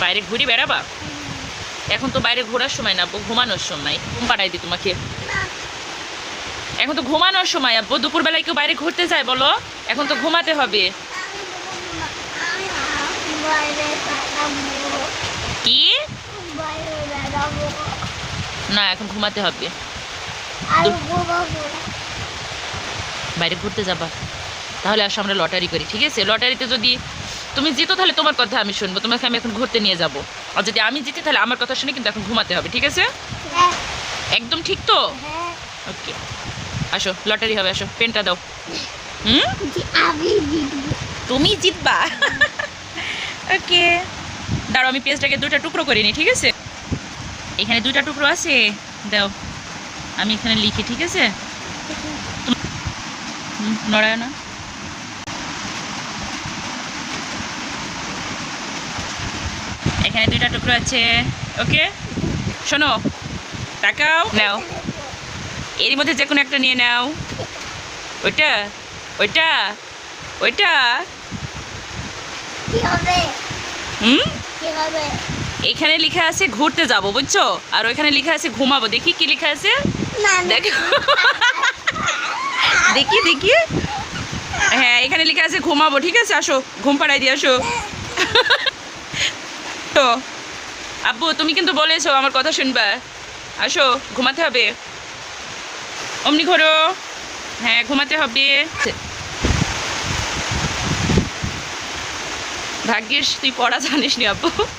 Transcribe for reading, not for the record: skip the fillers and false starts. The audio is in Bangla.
বাইরে ঘুরে বেড়াবা? এখন তো বাইরে ঘোরার সময় না আব্বু, ঘুমানোর সময়। ঘুম পাড়াই দিই তোমাকে। এখন তো ঘুমানোর সময় আব্বু, দুপুরবেলায় কেউ বাইরে ঘুরতে যায় বলো? এখন তো ঘুমাতে হবে। কি না, এখন ঘুমাতে হবে। বাইরে ঘুরতে যাবা? তাহলে আসো আমরা লটারি করি, ঠিক আছে? লটারিতে যদি তুমি জিতো তাহলে তোমার কথা আমি শুনবো, তোমাকে আমি এখন ঘুরতে নিয়ে যাব। আর যদি আমি জিতি তাহলে আমার কথা শুনে কিন্তু এখন ঘুমাতে হবে, ঠিক আছে? একদম ঠিক তো? ওকে, আসো লটারি হবে, আসো পেনটা দাও। তুমি জিতবা? ওকে, দাঁড়াও আমি পেজটাকে দুটো টুকরো করে নিই, ঠিক আছে? এখানে দুইটা টুকরো আছে, দাও আমি এখানে লিখি, ঠিক আছে? নড়ায় না। এখানে দুইটা টুকরো আছে, ওকে? শোনো, তাকাও, নাও এর মধ্যে যে কোনো একটা নিয়ে নাও। ওইটা ওইটা ওইটা এখানে লেখা আছে ঘুরতে যাব, বুঝছো? আর ওইখানে লেখা আছে ঘুমাবো। দেখি কি লেখা আছে, দেখো। দেখি দেখি, হ্যাঁ এখানে লেখা আছে ঘুমাবো, ঠিক আছে? আসো ঘুম পাড়াই দিয়ে আসো। তো আব্বু তুমি কিন্তু বলেছো আমার কথা শুনবা, আসো ঘুমাতে হবে। অমনি ঘোরো, হ্যাঁ ঘুমাতে হবে। ভাগ্যিস তুই পড়া জানিস নি আব্বু।